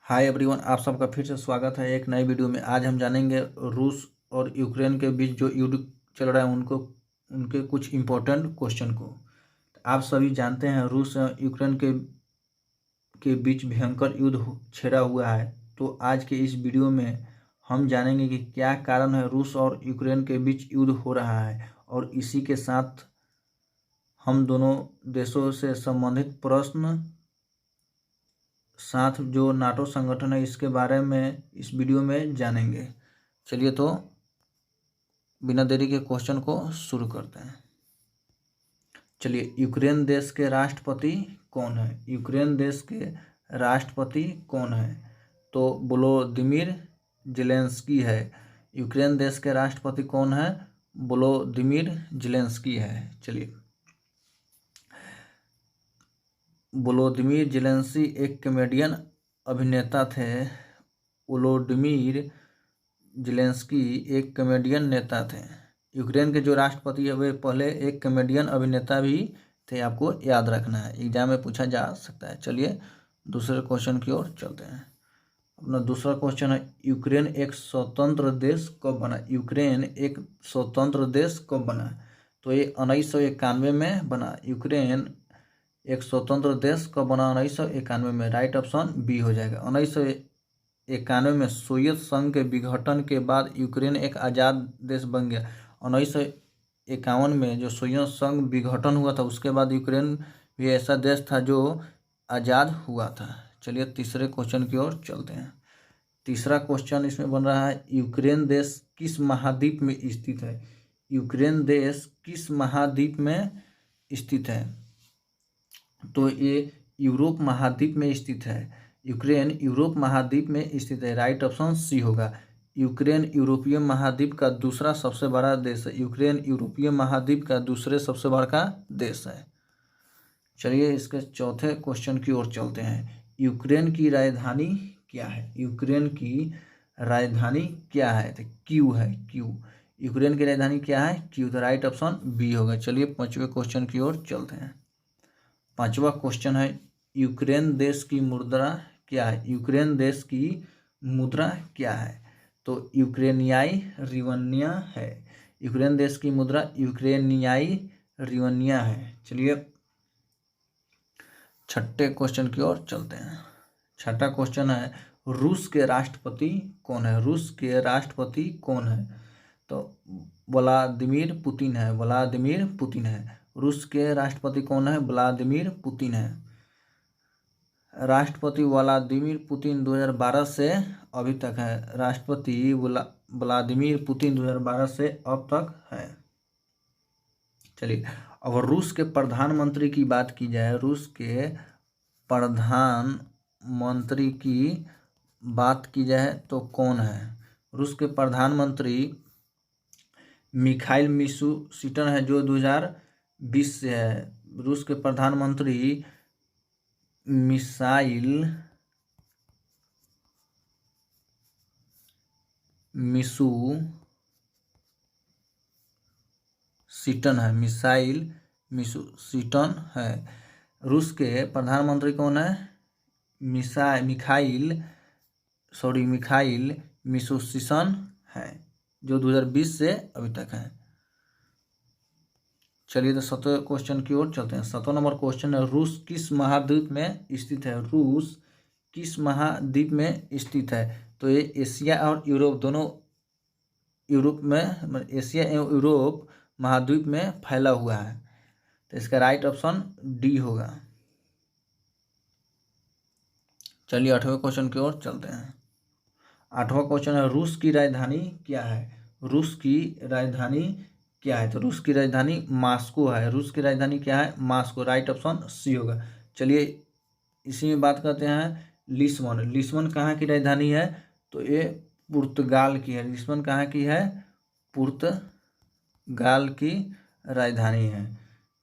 Hi everyone, आप सबका फिर से स्वागत है एक नई वीडियो में। आज हम जानेंगे रूस और यूक्रेन के बीच जो युद्ध चल रहा है उनके कुछ इम्पोर्टेंट क्वेश्चन को। आप सभी जानते हैं रूस और यूक्रेन के बीच भयंकर युद्ध छिड़ा हुआ है। तो आज के इस वीडियो में हम जानेंगे कि क्या कारण है रूस और यूक्रेन के बीच युद्ध हो रहा है, और इसी के साथ हम दोनों देशों से संबंधित प्रश्न, साथ जो नाटो संगठन है इसके बारे में इस वीडियो में जानेंगे। चलिए तो बिना देरी के क्वेश्चन को शुरू करते हैं। चलिए, यूक्रेन देश के राष्ट्रपति कौन है? यूक्रेन देश के राष्ट्रपति कौन है? तो वोलोदिमीर जेलेंस्की है। यूक्रेन देश के राष्ट्रपति कौन है? वोलोदिमीर जेलेंस्की है। चलिए, वोलोदिमीर जेलेंस्की एक कॉमेडियन अभिनेता थे। वोलोदिमीर जेलेंस्की एक कॉमेडियन नेता थे। यूक्रेन के जो राष्ट्रपति है वे पहले एक कॉमेडियन अभिनेता भी थे। आपको याद रखना है, एग्जाम में पूछा जा सकता है। चलिए दूसरे क्वेश्चन की ओर चलते हैं। अपना दूसरा क्वेश्चन है, यूक्रेन एक स्वतंत्र देश कब बना? यूक्रेन एक स्वतंत्र देश कब बना? तो ये 1991 में बना। यूक्रेन एक स्वतंत्र देश कब बना? 1991 में। राइट ऑप्शन बी हो जाएगा। 1991 में सोवियत संघ के विघटन के बाद यूक्रेन एक आज़ाद देश बन गया। 1951 में जो सोवियत संघ विघटन हुआ था उसके बाद यूक्रेन भी ऐसा देश था जो आज़ाद हुआ था। चलिए तीसरे क्वेश्चन की ओर चलते हैं। तीसरा क्वेश्चन इसमें बन रहा है, यूक्रेन देश किस महाद्वीप में स्थित है? यूक्रेन देश किस महाद्वीप में स्थित है? तो ये यूरोप महाद्वीप में स्थित है। यूक्रेन यूरोप महाद्वीप में स्थित है। राइट ऑप्शन सी होगा। यूक्रेन यूरोपीय महाद्वीप का दूसरा सबसे बड़ा देश है। यूक्रेन यूरोपीय महाद्वीप का दूसरे सबसे बड़ा देश है। चलिए इसके चौथे क्वेश्चन की ओर चलते हैं। यूक्रेन की राजधानी क्या है? यूक्रेन की राजधानी क्या है? तो क्यू है, क्यू। यूक्रेन की राजधानी क्या है? क्यू। तो राइट ऑप्शन बी होगा। चलिए पांचवें क्वेश्चन की ओर चलते हैं। पांचवा क्वेश्चन है, यूक्रेन देश की मुद्रा क्या है? यूक्रेन देश की मुद्रा क्या है? तो यूक्रेनियाई रिवन्या है। यूक्रेन देश की मुद्रा यूक्रेनियाई रिवन्या है। चलिए छठे क्वेश्चन की ओर चलते हैं। छठा क्वेश्चन है, रूस के राष्ट्रपति कौन है? रूस के राष्ट्रपति कौन है? तो व्लादिमीर पुतिन है। व्लादिमीर पुतिन है। रूस के राष्ट्रपति कौन है? व्लादिमीर पुतिन है। राष्ट्रपति व्लादिमीर पुतिन 2012 से अभी तक है। राष्ट्रपति व्लादिमीर पुतिन 2012 से अब तक है। चलिए, अगर रूस के प्रधानमंत्री की बात की जाए, रूस के प्रधानमंत्री की बात की जाए तो कौन है? रूस के प्रधानमंत्री मिखाइल मिशुस्टिन है जो 2020 से है। रूस के प्रधानमंत्री मिसाइल मिशुस्टिन है। मिसाइल मिशुस्टिन है। रूस के प्रधानमंत्री कौन है? मिखाइल मिशुस्टिन है जो 2020 से अभी तक है। चलिए तो 7वें क्वेश्चन की ओर चलते हैं। 7वां नंबर क्वेश्चन है, रूस किस महाद्वीप में स्थित है? रूस किस महाद्वीप में स्थित है? तो ये एशिया और यूरोप दोनों, यूरोप में, एशिया एवं यूरोप महाद्वीप में फैला हुआ है। तो इसका राइट ऑप्शन डी होगा। चलिए 8वें क्वेश्चन की ओर चलते हैं। 8वां क्वेश्चन है, रूस की राजधानी क्या है? रूस की राजधानी क्या है? तो रूस की राजधानी मॉस्को है। रूस की राजधानी क्या है? मॉस्को। राइट ऑप्शन सी होगा। चलिए इसी में बात करते हैं लिस्बन। लिस्बन कहाँ की राजधानी है? तो ये पुर्तगाल की है। लिस्बन कहाँ की है? पुर्तगाल की राजधानी है।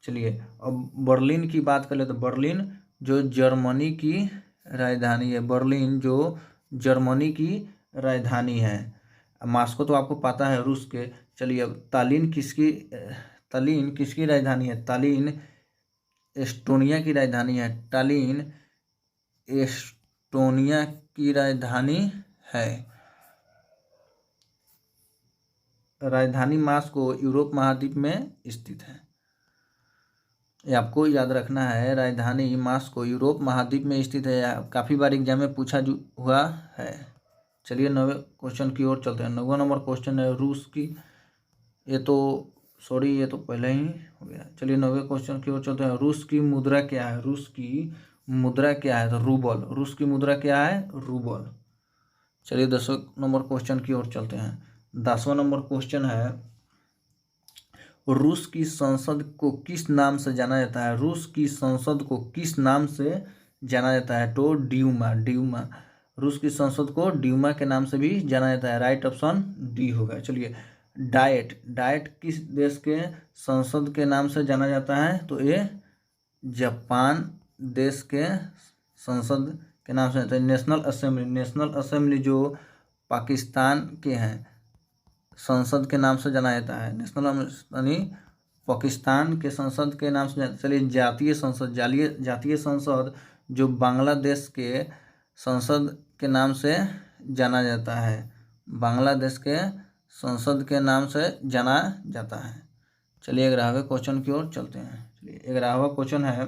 चलिए अब बर्लिन की बात कर ले तो बर्लिन जो जर्मनी की राजधानी है। बर्लिन जो जर्मनी की राजधानी है। मॉस्को तो आपको पता है रूस के। चलिए अब तालिन किसकी राजधानी है? तालिन एस्टोनिया की राजधानी है। तालिन एस्टोनिया की राजधानी है? राजधानी मास्को यूरोप महाद्वीप में स्थित है। ये आपको याद रखना है, राजधानी मास्को यूरोप महाद्वीप में स्थित है। काफ़ी बार एग्जाम में पूछा हुआ है। चलिए 9वें क्वेश्चन की ओर चलते हैं। 9वां नंबर क्वेश्चन है रूस की, ये तो पहले ही हो गया। चलिए 9वें क्वेश्चन की ओर चलते हैं। रूस की मुद्रा क्या है? रूस की मुद्रा क्या है? तो रूबल। रूस की मुद्रा क्या है? रूबल। चलिए 10वें नंबर क्वेश्चन की ओर चलते हैं। 10वां नंबर क्वेश्चन है, रूस की संसद को किस नाम से जाना जाता है? रूस की संसद को किस नाम से जाना जाता है? तो ड्यूमा। ड्यूमा। रूस की संसद को ड्यूमा के नाम से भी जाना जाता है। राइट ऑप्शन डी होगा। चलिए डाइट। डाइट किस देश के संसद के नाम से जाना जाता है? तो ये जापान देश के संसद के नाम से। National assembly. नेशनल असेंबली जो पाकिस्तान के हैं संसद के नाम से जाना जाता है। नेशनल यानी पाकिस्तान के संसद के नाम से। चलिए जातीय संसद। जातीय संसद जो बांग्लादेश के संसद के नाम से जाना जाता है। बांग्लादेश के संसद के नाम से जाना जाता है। चलिए 11वें क्वेश्चन की ओर चलते हैं। चलिए 11वां क्वेश्चन है,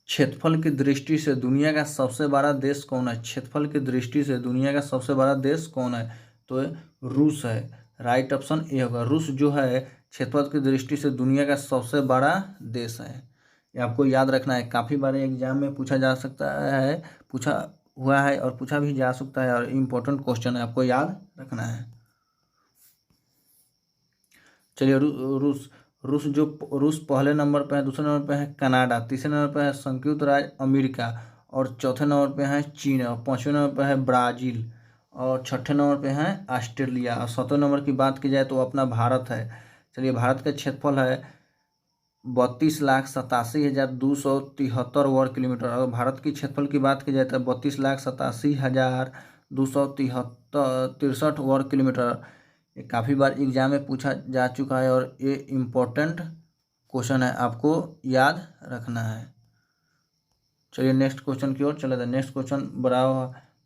क्षेत्रफल की दृष्टि से दुनिया का सबसे बड़ा देश कौन है? क्षेत्रफल की दृष्टि से दुनिया का सबसे बड़ा देश कौन है? तो रूस है। राइट ऑप्शन ए होगा। रूस जो है क्षेत्रफल की दृष्टि से दुनिया का सबसे बड़ा देश है। ये आपको याद रखना है। काफ़ी बार एग्जाम में पूछा जा सकता है, पूछा हुआ है और पूछा भी जा सकता है, और इम्पोर्टेंट क्वेश्चन है, आपको याद रखना है। चलिए रूस पहले नंबर पे है। दूसरे नंबर पे है कनाडा। तीसरे नंबर पे है संयुक्त राज्य अमेरिका, और चौथे नंबर पे है चीन, और 5वें नंबर पे है ब्राज़ील, और 6ठे नंबर पे है ऑस्ट्रेलिया, और 7वें नंबर की बात की जाए तो अपना भारत है। चलिए भारत का क्षेत्रफल है 32,87,273 वर्ग किलोमीटर। अगर भारत की क्षेत्रफल की बात की जाए तो 32,87,263 वर्ग किलोमीटर। ये काफ़ी बार एग्जाम में पूछा जा चुका है और ये इम्पोर्टेंट क्वेश्चन है, आपको याद रखना है। चलिए नेक्स्ट क्वेश्चन की ओर चले जाते हैं। नेक्स्ट क्वेश्चन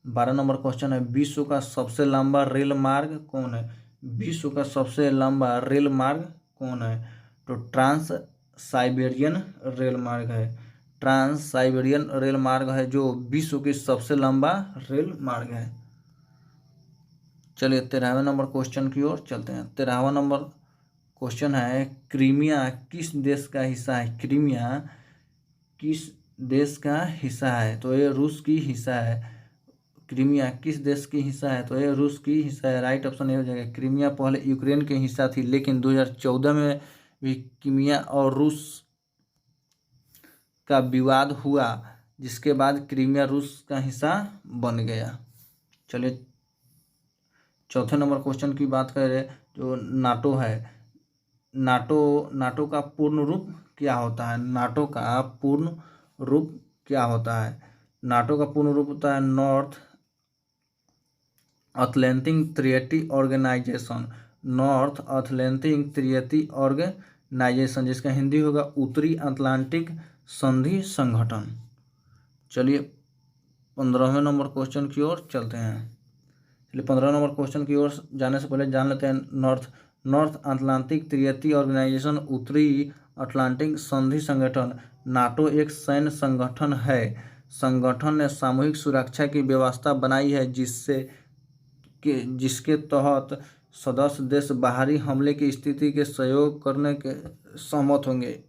12 नंबर क्वेश्चन है, विश्व का सबसे लंबा रेल मार्ग कौन है? विश्व का सबसे लंबा रेल मार्ग कौन है? तो ट्रांस साइबेरियन रेल मार्ग है। ट्रांस साइबेरियन रेल मार्ग है जो विश्व की सबसे लंबा रेल मार्ग है। चलिए 13वें नंबर क्वेश्चन की ओर चलते हैं। 13वां नंबर क्वेश्चन है, क्रीमिया किस देश का हिस्सा है? क्रीमिया किस देश का हिस्सा है? तो ये रूस की हिस्सा है। क्रीमिया किस देश की हिस्सा है? तो ये रूस की हिस्सा है। राइट ऑप्शन ये हो जाएगा। क्रीमिया पहले यूक्रेन की हिस्सा थी, लेकिन 2014 में भी क्रीमिया और रूस का विवाद हुआ, जिसके बाद क्रीमिया रूस का हिस्सा बन गया। चलिए चौथे नंबर क्वेश्चन की बात करें, जो नाटो है। नाटो का पूर्ण रूप क्या होता है? नाटो का पूर्ण रूप क्या होता है? नाटो का पूर्ण रूप होता है North Atlantic Treaty Organisation. North Atlantic Treaty Organisation, जिसका हिंदी होगा उत्तरी अटलांटिक संधि संगठन। चलिए 15वें नंबर क्वेश्चन की ओर चलते हैं। चलिए 15 नंबर क्वेश्चन की ओर जाने से पहले जान लेते हैं नॉर्थ अटलांटिक ट्रीटी ऑर्गेनाइजेशन, उत्तरी अटलांटिक संधि संगठन। नाटो एक सैन्य संगठन है। संगठन ने सामूहिक सुरक्षा की व्यवस्था बनाई है, जिसके तहत सदस्य देश बाहरी हमले की स्थिति के सहयोग करने के सहमत होंगे।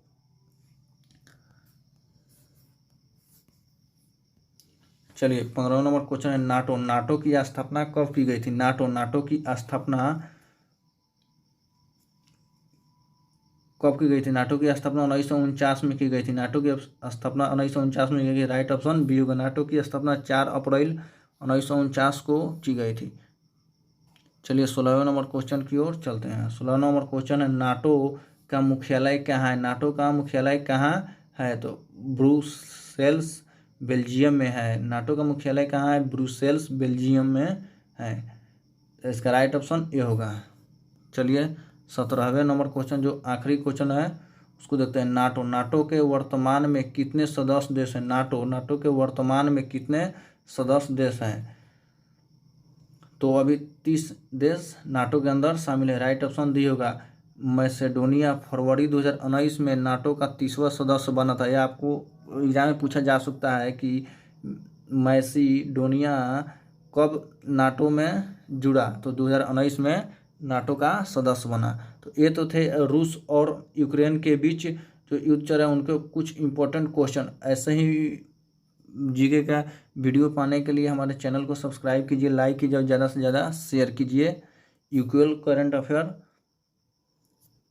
चलिए 15वां नंबर क्वेश्चन है, नाटो की स्थापना कब की गई थी? नाटो की स्थापना कब की गई थी? नाटो की स्थापना 1949 में की गई थी। नाटो की स्थापना 1949 में की गई। राइट ऑप्शन बी होगा। नाटो की स्थापना 4 अप्रैल 1949 को की गई थी। चलिए 16वें नंबर क्वेश्चन की ओर चलते हैं। 16वां नंबर क्वेश्चन है, नाटो का मुख्यालय कहाँ है? नाटो का मुख्यालय कहाँ है? तो ब्रुसेल्स बेल्जियम में है। नाटो का मुख्यालय कहाँ है? ब्रुसेल्स बेल्जियम में है। तो इसका राइट ऑप्शन ए होगा। चलिए 17वें नंबर क्वेश्चन, जो आखिरी क्वेश्चन है, उसको देखते हैं। नाटो के वर्तमान में कितने सदस्य देश हैं? नाटो के वर्तमान में कितने सदस्य देश हैं? तो अभी 30 देश नाटो के अंदर शामिल है। राइट ऑप्शन डी होगा मैसेडोनिया। फरवरी 2019 में नाटो का 30वां सदस्य बना था। यह आपको एग्जाम में पूछा जा सकता है कि मैसेडोनिया कब नाटो में जुड़ा? तो 2019 में नाटो का सदस्य बना। तो ये तो थे रूस और यूक्रेन के बीच जो युद्ध चल रहा है उनके कुछ इंपॉर्टेंट क्वेश्चन। ऐसे ही जीके का वीडियो पाने के लिए हमारे चैनल को सब्सक्राइब कीजिए, लाइक कीजिए और ज़्यादा से ज़्यादा शेयर कीजिए। यूक्यूएल करंट अफेयर